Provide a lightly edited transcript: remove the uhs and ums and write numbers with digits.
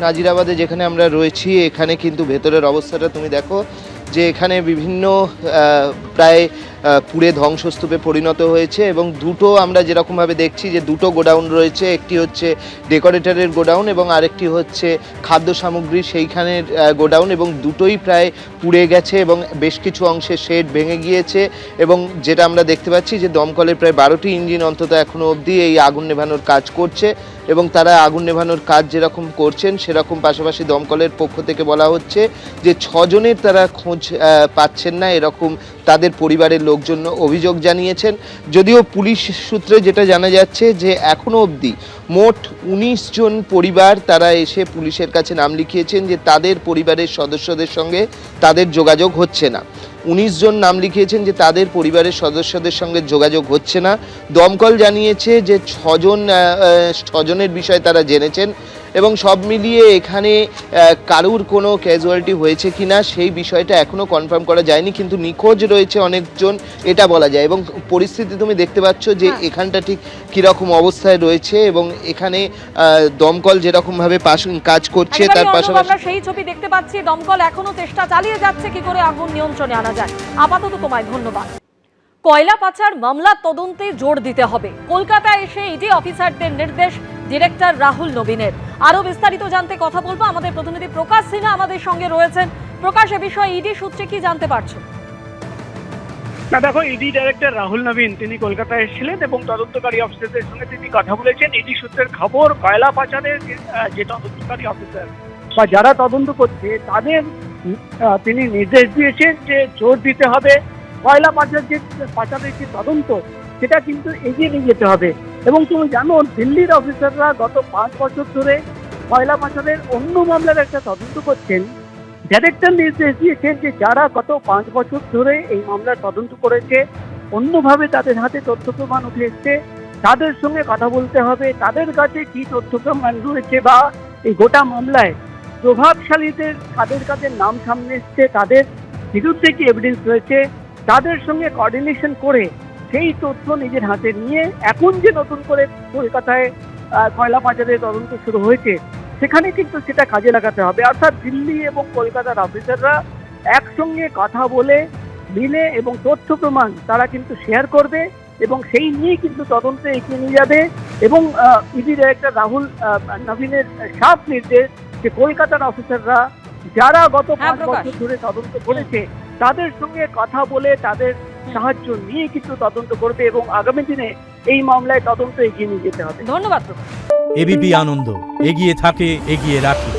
নাজিরাবাদে যেখানে আমরা রয়েছি এখানে কিন্তু ভেতরের অবস্থাটা তুমি দেখো যে এখানে বিভিন্ন প্রায় পুড়ে ধ্বংসস্তূপে পরিণত হয়েছে এবং দুটো আমরা যেরকমভাবে দেখছি যে দুটো গোডাউন রয়েছে, একটি হচ্ছে ডেকোরেটরের গোডাউন এবং আরেকটি হচ্ছে খাদ্য সামগ্রী সেইখানের গোডাউন, এবং দুটোই প্রায় পুড়ে গেছে এবং বেশ কিছু অংশে শেড ভেঙে গিয়েছে। এবং যেটা আমরা দেখতে পাচ্ছি যে দমকলের প্রায় 12টি ইঞ্জিন অন্তত এখনও অবধি এই আগুন নেভানোর কাজ করছে এবং তারা আগুন নেভানোর কাজ যেরকম করছেন সেরকম পাশাপাশি দমকলের পক্ষ থেকে বলা হচ্ছে যে 6 জনের তারা খোঁজ পাচ্ছেন না, এরকম তাদের পরিবারের লোকজন অভিযোগ জানিয়েছেন। যদিও পুলিশ সূত্রে যেটা জানা যাচ্ছে যে এখনও অবধি মোট 19 জন পরিবার তারা এসে পুলিশের কাছে নাম লিখিয়েছেন যে তাদের পরিবারের সদস্যদের সঙ্গে তাদের যোগাযোগ হচ্ছে না। 19 জন নাম লিখিয়েছেন যে তাদের পরিবারের সদস্যদের সঙ্গে যোগাযোগ হচ্ছে না। দমকল জানিয়েছে যে 6 জনের বিষয়ে তারা জেনেছেন এবং সব মিলিয়ে এখানে কারুর কোনো ক্যাজুয়ালিটি হয়েছে কিনা সেই বিষয়টা এখনও কনফার্ম করা যায়নি, কিন্তু নিখোঁজ রয়েছে অনেকজন এটা বলা যায়। এবং পরিস্থিতি তুমি দেখতে পাচ্ছ যে এখানটা ঠিক কীরকম অবস্থায় রয়েছে এবং এখানে দমকল যেরকমভাবে কাজ করছে তার পাশাপাশি আমরা সেই ছবি দেখতে পাচ্ছি। দমকল এখনো চেষ্টা চালিয়ে যাচ্ছে কি করে আগুন নিয়ন্ত্রণে আনা যায়। আপাতত তোমায় ধন্যবাদ। কয়লা পাচার মামলার তদন্তে জোর দিতে হবে, কলকাতায় এসে ইডি অফিসারদের নির্দেশ ডিরেক্টর রাহুল নবীনের। আরো বিস্তারিত জানতে কথা বলবো, আমাদের প্রতিনিধি প্রকাশ সিনহা আমাদের সঙ্গে রয়েছেন। প্রকাশ, এ বিষয়ে ইডি সূত্রে কি জানতে পারছো? না দেখো, ইডি ডাইরেক্টর রাহুল নবীন তিনি কলকাতায় এসেছিলেন এবং তদন্তকারী অফিসারদের সঙ্গে তিনি কথা বলেছেন। ইডি সূত্রের খবর, কয়লা পাচারের যে তদন্তকারী অফিসার বা যারা তদন্ত করছে তাদের তিনি নির্দেশ দিয়েছেন যে জোর দিতে হবে, কয়লা পাচারের যে তদন্ত সেটা কিন্তু এগিয়ে নিয়ে যেতে হবে। এবং তুমি জানো, দিল্লির অফিসাররা গত 5 বছর ধরে কয়লা পাচারের অন্য মামলার একটা তদন্ত করছেন। ডাইরেক্টর নির্দেশ দিয়েছেন যে যারা গত 5 বছর ধরে এই মামলার তদন্ত করেছে, অন্যভাবে তাদের হাতে তথ্য প্রমাণ উঠে এসছে, তাদের সঙ্গে কথা বলতে হবে। তাদের কাছে কি তথ্য প্রমাণ রয়েছে বা এই গোটা মামলায় প্রভাবশালীদের কাদের কাদের নাম সামনে এসছে, তাদের বিরুদ্ধে কি এভিডেন্স রয়েছে, তাদের সঙ্গে কোঅর্ডিনেশন করে সেই তথ্য নিজের হাতে নিয়ে এখন যে নতুন করে কলকাতায় কয়লা পাচারের তদন্ত শুরু হয়েছে সেখানে কিন্তু সেটা কাজে লাগাতে হবে। অর্থাৎ দিল্লি এবং কলকাতার অফিসাররা একসঙ্গে কথা বলে মিলে এবং তথ্য প্রমাণ তারা কিন্তু শেয়ার করবে এবং সেই নিয়ে কিন্তু তদন্তে এগিয়ে নিয়ে যাবে। এবং ইডি ডাইরেক্টর রাহুল নবীনের সাফ নির্দেশ যে কলকাতার অফিসাররা যারা গত 5 বছর ধরে তদন্ত করেছে তাদের সঙ্গে কথা বলে তাদের সাহায্য নিয়ে কিন্তু তদন্ত করবে এবং আগামী দিনে এই মামলায় তদন্ত এগিয়ে নিয়ে যেতে হবে। ধন্যবাদ। এবিপি আনন্দ, এগিয়ে থাকে, এগিয়ে রাখে।